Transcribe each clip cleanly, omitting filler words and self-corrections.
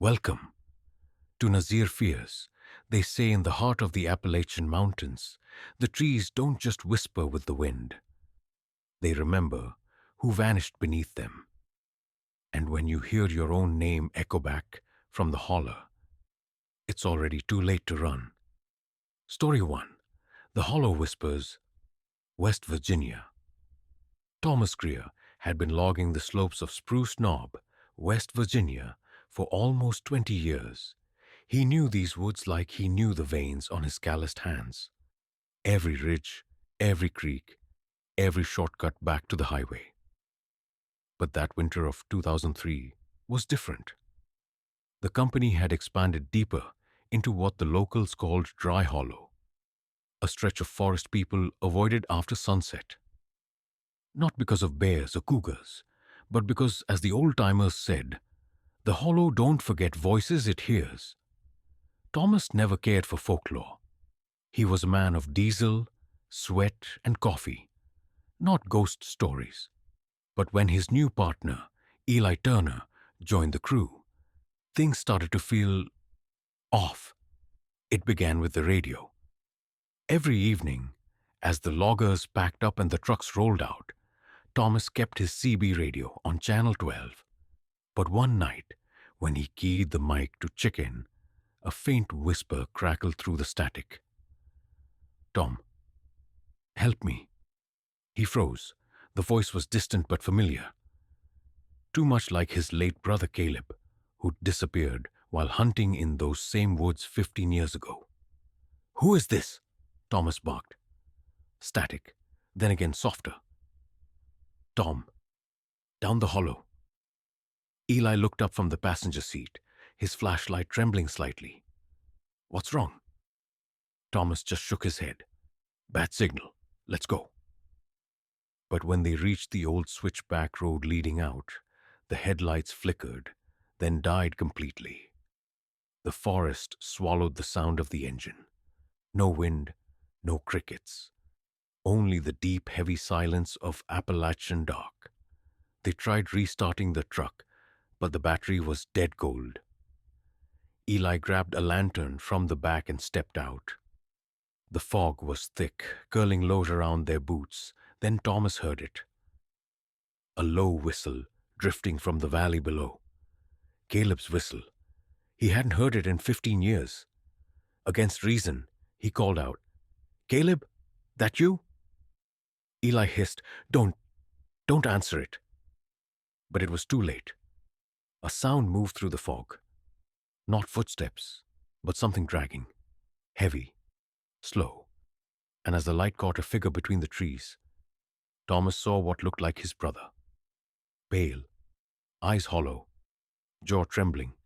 Welcome to Nazir Fears. They say in the heart of the Appalachian Mountains, the trees don't just whisper with the wind. They remember who vanished beneath them. And when you hear your own name echo back from the holler, it's already too late to run. Story 1. The Hollow Whispers, West Virginia. Thomas Greer had been logging the slopes of Spruce Knob, West Virginia, for almost 20 years. He knew these woods like he knew the veins on his calloused hands. Every ridge, every creek, every shortcut back to the highway. But that winter of 2003 was different. The company had expanded deeper into what the locals called Dry Hollow, a stretch of forest people avoided after sunset. Not because of bears or cougars, but because, as the old-timers said, the hollow don't forget voices it hears. Thomas never cared for folklore. He was a man of diesel, sweat, and coffee, not ghost stories. But when his new partner, Eli Turner, joined the crew, things started to feel off. It began with the radio. Every evening, as the loggers packed up and the trucks rolled out, Thomas kept his CB radio on Channel 12. But one night, when he keyed the mic to check in, a faint whisper crackled through the static. "Tom, help me." He froze. The voice was distant but familiar. Too much like his late brother Caleb, who'd disappeared while hunting in those same woods 15 years ago. "Who is this?" Thomas barked. Static, then again softer. "Tom, down the hollow." Eli looked up from the passenger seat, his flashlight trembling slightly. "What's wrong?" Thomas just shook his head. "Bad signal. Let's go." But when they reached the old switchback road leading out, the headlights flickered, then died completely. The forest swallowed the sound of the engine. No wind, no crickets. Only the deep, heavy silence of Appalachian dark. They tried restarting the truck, but the battery was dead cold. Eli grabbed a lantern from the back and stepped out. The fog was thick, curling low around their boots. Then Thomas heard it. A low whistle drifting from the valley below. Caleb's whistle. He hadn't heard it in 15 years. Against reason, he called out, "Caleb, that you?" Eli hissed, Don't answer it." But it was too late. A sound moved through the fog. Not footsteps, but something dragging. Heavy, slow. And as the light caught a figure between the trees, Thomas saw what looked like his brother. Pale, eyes hollow, jaw trembling,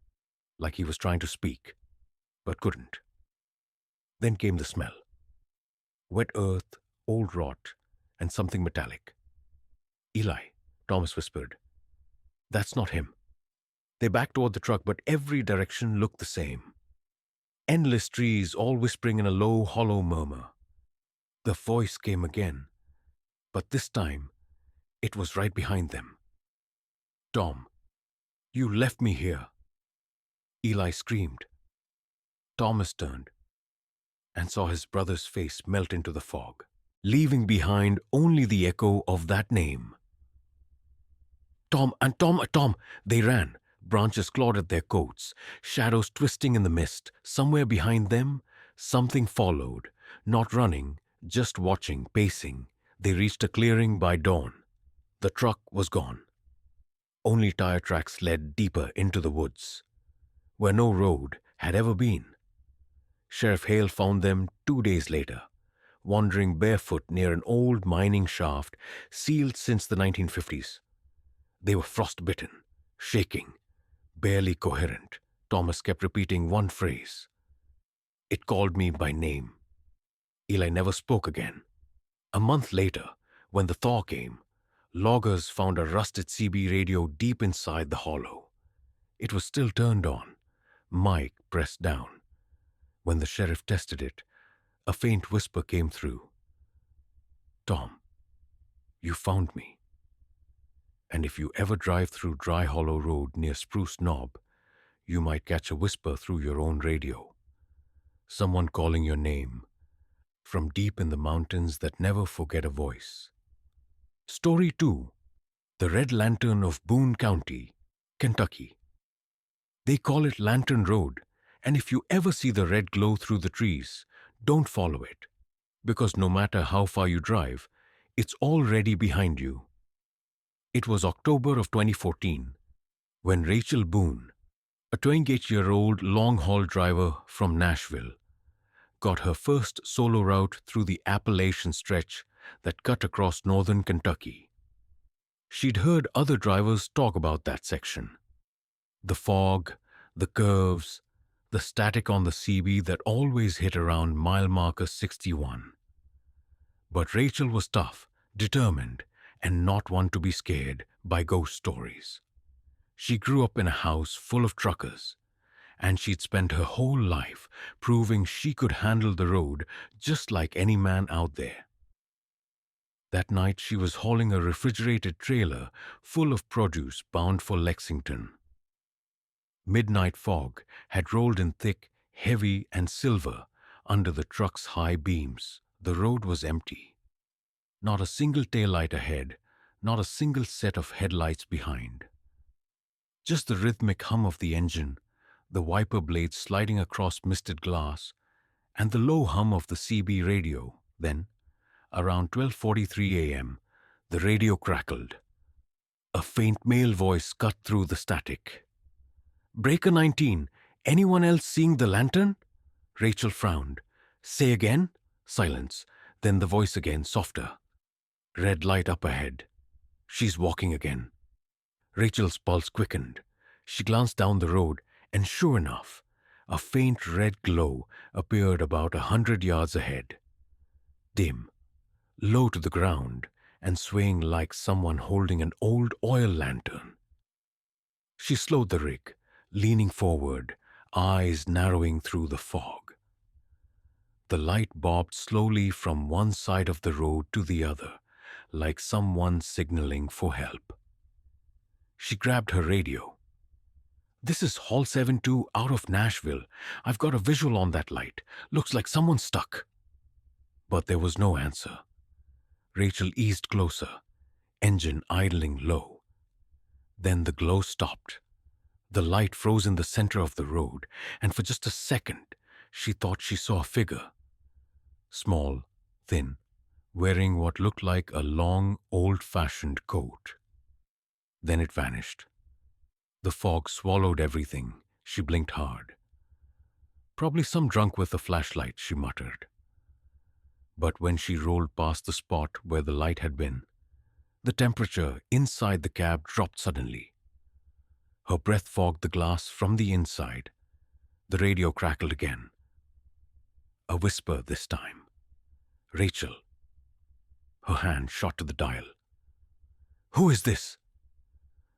like he was trying to speak, but couldn't. Then came the smell. Wet earth, old rot, and something metallic. "Eli," Thomas whispered. "That's not him." They backed toward the truck, but every direction looked the same. Endless trees, all whispering in a low, hollow murmur. The voice came again, but this time it was right behind them. "Tom, you left me here." Eli screamed. Thomas turned and saw his brother's face melt into the fog, leaving behind only the echo of that name. "Tom, and Tom, Tom!" They ran. Branches clawed at their coats, shadows twisting in the mist. Somewhere behind them, something followed, not running, just watching, pacing. They reached a clearing by dawn. The truck was gone. Only tire tracks led deeper into the woods, where no road had ever been. Sheriff Hale found them 2 days later, wandering barefoot near an old mining shaft sealed since the 1950s. They were frostbitten, shaking, barely coherent. Thomas kept repeating one phrase. "It called me by name." Eli never spoke again. A month later, when the thaw came, loggers found a rusted CB radio deep inside the hollow. It was still turned on, mic pressed down. When the sheriff tested it, a faint whisper came through. "Tom, you found me. And if you ever drive through Dry Hollow Road near Spruce Knob, you might catch a whisper through your own radio, someone calling your name from deep in the mountains that never forget a voice. Story 2. The Red Lantern of Boone County, Kentucky. They call it Lantern Road, and if you ever see the red glow through the trees, don't follow it, because no matter how far you drive, it's already behind you. It was October of 2014 when Rachel Boone, a 28-year-old long-haul driver from Nashville, got her first solo route through the Appalachian stretch that cut across northern Kentucky. She'd heard other drivers talk about that section. The fog, the curves, the static on the CB that always hit around mile marker 61. But Rachel was tough, determined, and not one to be scared by ghost stories. She grew up in a house full of truckers, and she'd spent her whole life proving she could handle the road just like any man out there. That night she was hauling a refrigerated trailer full of produce bound for Lexington. Midnight fog had rolled in thick, heavy, and silver under the truck's high beams. The road was empty. Not a single taillight ahead, not a single set of headlights behind. Just the rhythmic hum of the engine, the wiper blades sliding across misted glass, and the low hum of the CB radio. Then, around 12:43 a.m., the radio crackled. A faint male voice cut through the static. "Breaker 19, anyone else seeing the lantern?" Rachel frowned. "Say again?" Silence. Then the voice again, softer. "Red light up ahead. She's walking again." Rachel's pulse quickened. She glanced down the road, and sure enough, a faint red glow appeared about 100 yards ahead. Dim, low to the ground, and swaying like someone holding an old oil lantern. She slowed the rig, leaning forward, eyes narrowing through the fog. The light bobbed slowly from one side of the road to the other, like someone signaling for help. She grabbed her radio. "This is Hall 72 out of Nashville. I've got a visual on that light. Looks like someone's stuck." But there was no answer. Rachel eased closer, engine idling low. Then the glow stopped. The light froze in the center of the road, and for just a second, she thought she saw a figure. Small, thin, wearing what looked like a long, old-fashioned coat. Then it vanished. The fog swallowed everything. She blinked hard. "Probably some drunk with a flashlight," she muttered. But when she rolled past the spot where the light had been, the temperature inside the cab dropped suddenly. Her breath fogged the glass from the inside. The radio crackled again. A whisper this time. "Rachel." Her hand shot to the dial. "Who is this?"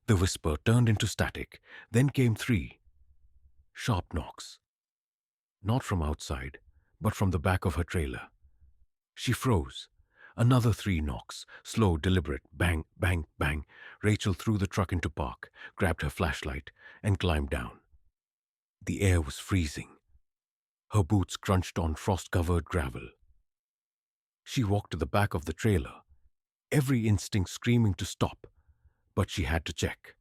The whisper turned into static. Then came 3 sharp knocks. Not from outside, but from the back of her trailer. She froze. Another 3 knocks, slow, deliberate, bang, bang, bang. Rachel threw the truck into park, grabbed her flashlight, and climbed down. The air was freezing. Her boots crunched on frost-covered gravel. She walked to the back of the trailer, every instinct screaming to stop, but she had to check.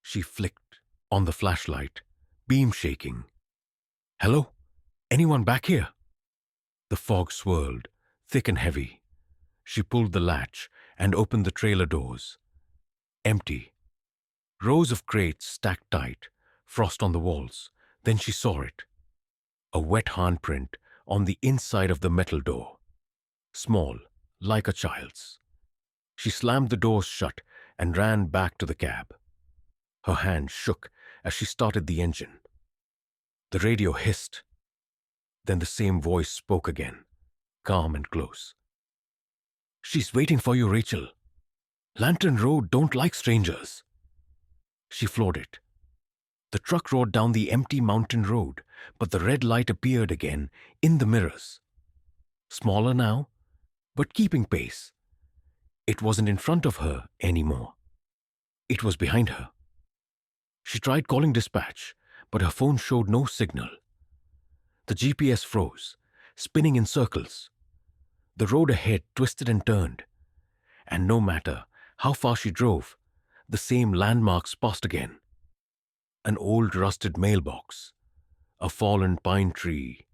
She flicked on the flashlight, beam shaking. "Hello? Anyone back here?" The fog swirled, thick and heavy. She pulled the latch and opened the trailer doors. Empty. Rows of crates stacked tight, frost on the walls. Then she saw it. A wet handprint on the inside of the metal door. Small, like a child's. She slammed the doors shut and ran back to the cab. Her hand shook as she started the engine. The radio hissed. Then the same voice spoke again, calm and close. "She's waiting for you, Rachel. Lantern Road don't like strangers." She floored it. The truck roared down the empty mountain road, but the red light appeared again in the mirrors. Smaller now, but keeping pace. It wasn't in front of her anymore. It was behind her. She tried calling dispatch, but her phone showed no signal. The GPS froze, spinning in circles. The road ahead twisted and turned, and no matter how far she drove, the same landmarks passed again. An old rusted mailbox, a fallen pine tree,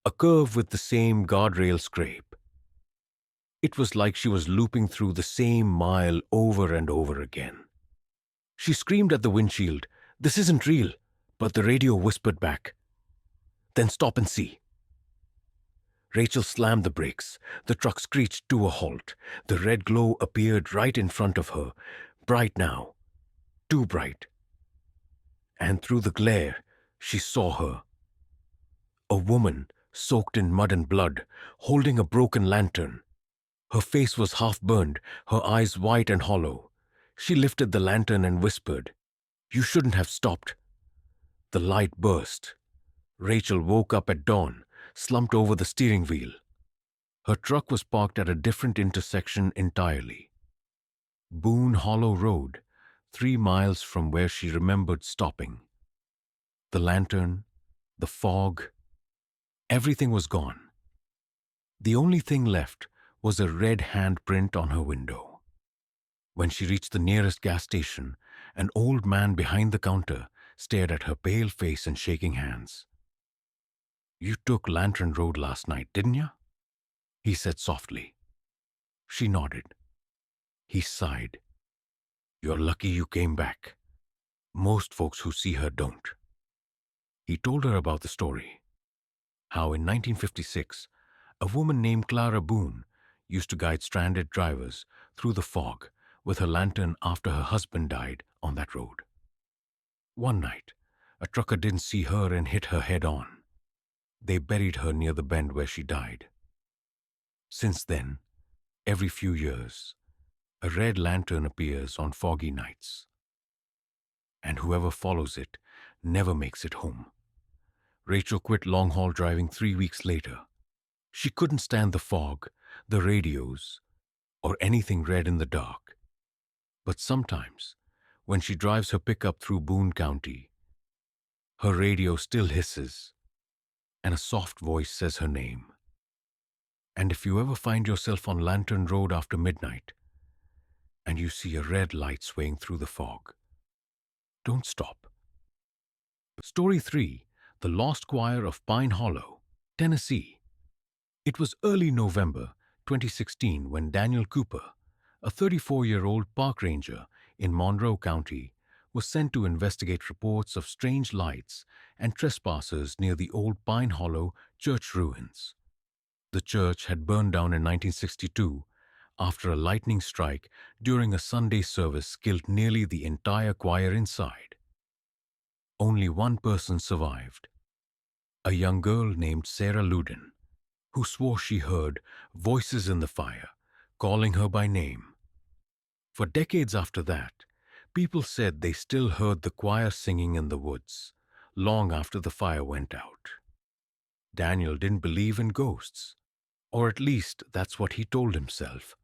a curve with the same guardrail scrape. It was like she was looping through the same mile over and over again. She screamed at the windshield, "This isn't real," but the radio whispered back, "Then stop and see." Rachel slammed the brakes. The truck screeched to a halt. The red glow appeared right in front of her, bright now, too bright. And through the glare, she saw her. A woman, soaked in mud and blood, holding a broken lantern. Her face was half burned, her eyes white and hollow. She lifted the lantern and whispered, "You shouldn't have stopped." The light burst. Rachel woke up at dawn, slumped over the steering wheel. Her truck was parked at a different intersection entirely. Boone Hollow Road, 3 miles from where she remembered stopping. The lantern, the fog, everything was gone. The only thing left was a red handprint on her window. When she reached the nearest gas station, an old man behind the counter stared at her pale face and shaking hands. "You took Lantern Road last night, didn't you?" he said softly. She nodded. He sighed. "You're lucky you came back. Most folks who see her don't." He told her about the story. How in 1956, a woman named Clara Boone used to guide stranded drivers through the fog with her lantern after her husband died on that road. One night, a trucker didn't see her and hit her head on. They buried her near the bend where she died. Since then, every few years, a red lantern appears on foggy nights. And whoever follows it never makes it home. Rachel quit long-haul driving 3 weeks later. She couldn't stand the fog, the radios, or anything red in the dark. But sometimes, when she drives her pickup through Boone County, her radio still hisses, and a soft voice says her name. And if you ever find yourself on Lantern Road after midnight, and you see a red light swaying through the fog, don't stop. Story 3. The Lost Choir of Pine Hollow, Tennessee. It was early November 2016 when Daniel Cooper, a 34-year-old park ranger in Monroe County, was sent to investigate reports of strange lights and trespassers near the old Pine Hollow church ruins. The church had burned down in 1962 after a lightning strike during a Sunday service killed nearly the entire choir inside. Only one person survived, a young girl named Sarah Luden, who swore she heard voices in the fire calling her by name. For decades after that, people said they still heard the choir singing in the woods, long after the fire went out. Daniel didn't believe in ghosts, or at least that's what he told himself.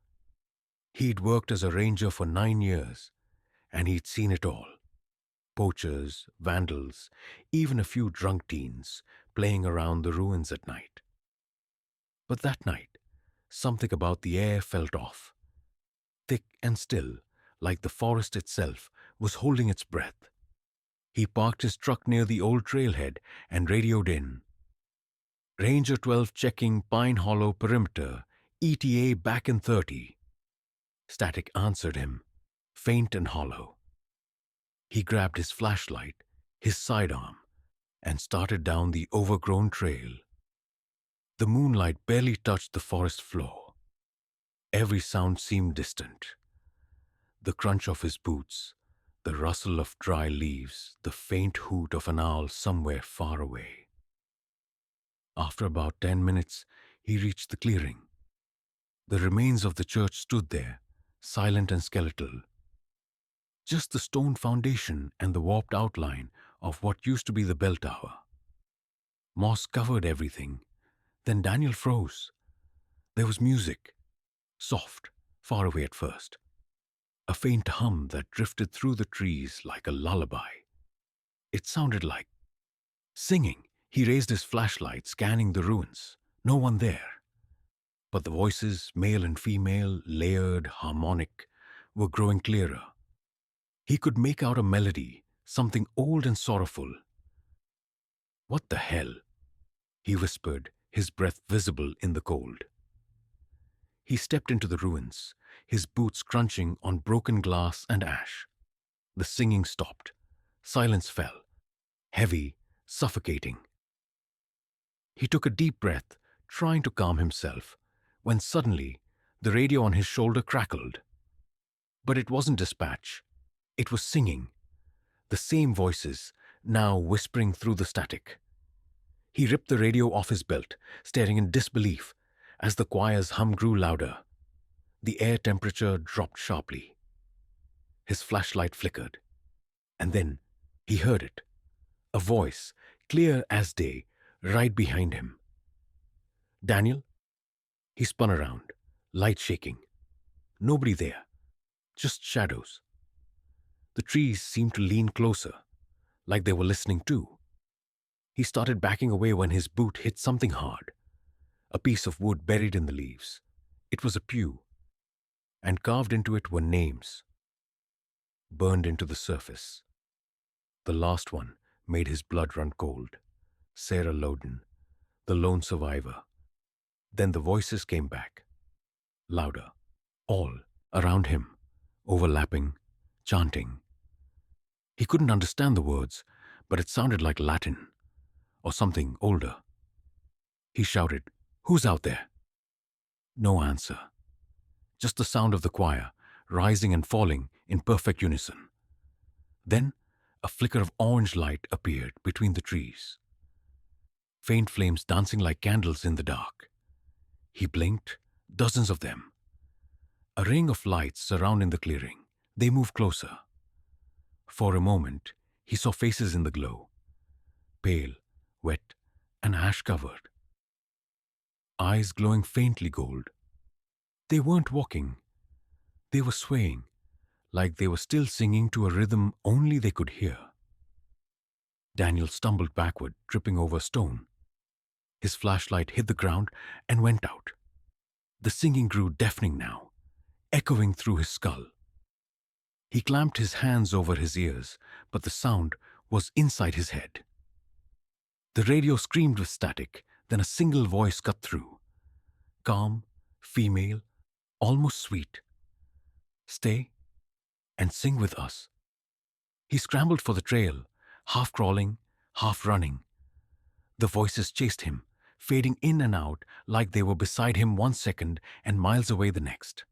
He'd worked as a ranger for 9 years, and he'd seen it all. Poachers, vandals, even a few drunk teens playing around the ruins at night. But that night, something about the air felt off. Thick and still, like the forest itself was holding its breath. He parked his truck near the old trailhead and radioed in. "Ranger 12 checking Pine Hollow perimeter, ETA back in 30. Static answered him, faint and hollow. He grabbed his flashlight, his sidearm, and started down the overgrown trail. The moonlight barely touched the forest floor. Every sound seemed distant. The crunch of his boots, the rustle of dry leaves, the faint hoot of an owl somewhere far away. After about 10 minutes, he reached the clearing. The remains of the church stood there, silent and skeletal. Just the stone foundation and the warped outline of what used to be the bell tower. Moss covered everything. Then Daniel froze. There was music, soft, far away at first. A faint hum that drifted through the trees like a lullaby. It sounded like singing. He raised his flashlight, scanning the ruins. No one there. But the voices, male and female, layered, harmonic, were growing clearer. He could make out a melody, something old and sorrowful. "What the hell?" he whispered, his breath visible in the cold. He stepped into the ruins, his boots crunching on broken glass and ash. The singing stopped. Silence fell, heavy, suffocating. He took a deep breath, trying to calm himself, when suddenly the radio on his shoulder crackled. But it wasn't dispatch. It was singing. The same voices, now whispering through the static. He ripped the radio off his belt, staring in disbelief as the choir's hum grew louder. The air temperature dropped sharply. His flashlight flickered. And then he heard it. A voice, clear as day, right behind him. "Daniel?" He spun around, light shaking. Nobody there. Just shadows. The trees seemed to lean closer, like they were listening too. He started backing away when his boot hit something hard. A piece of wood buried in the leaves. It was a pew, and carved into it were names, burned into the surface. The last one made his blood run cold. Sarah Loudon, the lone survivor. Then the voices came back, louder, all around him, overlapping, chanting. He couldn't understand the words, but it sounded like Latin, or something older. He shouted, "Who's out there?" No answer. Just the sound of the choir, rising and falling in perfect unison. Then a flicker of orange light appeared between the trees. Faint flames dancing like candles in the dark. He blinked, dozens of them. A ring of lights surrounding the clearing. They moved closer. For a moment, he saw faces in the glow. Pale, wet, and ash-covered. Eyes glowing faintly gold. They weren't walking. They were swaying, like they were still singing to a rhythm only they could hear. Daniel stumbled backward, tripping over a stone. His flashlight hit the ground and went out. The singing grew deafening now, echoing through his skull. He clamped his hands over his ears, but the sound was inside his head. The radio screamed with static, then a single voice cut through. Calm, female, almost sweet. "Stay and sing with us." He scrambled for the trail, half crawling, half running. The voices chased him, fading in and out like they were beside him one second and miles away the next.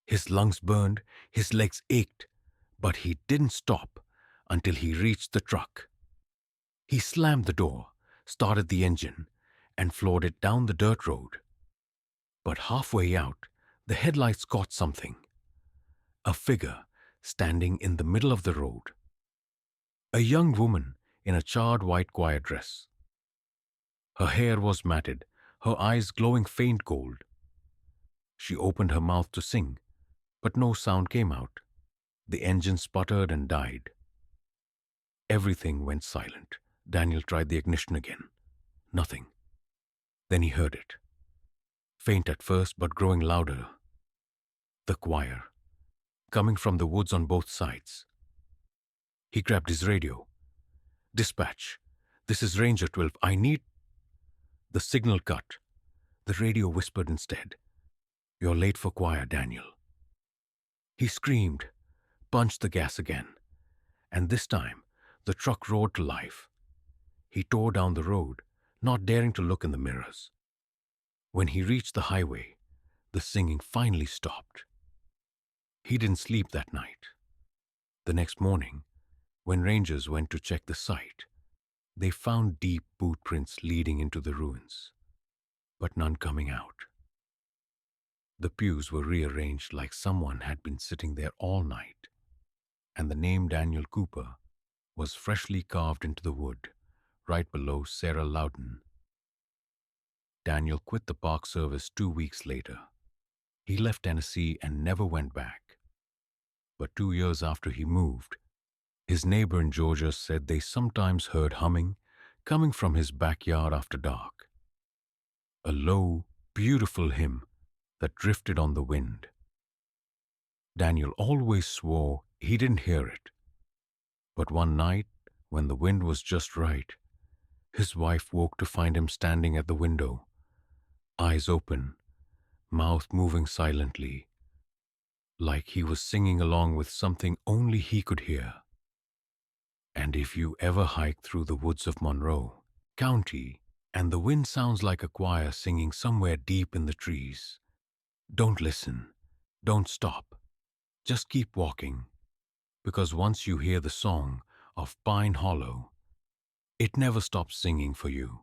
His lungs burned, his legs ached, but he didn't stop until he reached the truck. He slammed the door, started the engine, and floored it down the dirt road. But halfway out, the headlights caught something. A figure standing in the middle of the road. A young woman in a charred white choir dress. Her hair was matted, her eyes glowing faint gold. She opened her mouth to sing, but no sound came out. The engine sputtered and died. Everything went silent. Daniel tried the ignition again. Nothing. Then he heard it. Faint at first, but growing louder. The choir, coming from the woods on both sides. He grabbed his radio. "Dispatch. This is Ranger 12. I need..." The signal cut. The radio whispered instead, "You're late for choir, Daniel." He screamed, punched the gas again, and this time the truck roared to life. He tore down the road, not daring to look in the mirrors. When he reached the highway, the singing finally stopped. He didn't sleep that night. The next morning, when rangers went to check the site, they found deep boot prints leading into the ruins, but none coming out. The pews were rearranged like someone had been sitting there all night, and the name Daniel Cooper was freshly carved into the wood, right below Sarah Loudon. Daniel quit the Park Service 2 weeks later. He left Tennessee and never went back. But 2 years after he moved, His neighbor in Georgia said they sometimes heard humming coming from his backyard after dark. A low, beautiful hymn that drifted on the wind. Daniel always swore he didn't hear it. But one night, when the wind was just right, his wife woke to find him standing at the window, eyes open, mouth moving silently, like he was singing along with something only he could hear. And if you ever hike through the woods of Monroe County and the wind sounds like a choir singing somewhere deep in the trees, don't listen, don't stop, just keep walking, because once you hear the song of Pine Hollow, it never stops singing for you.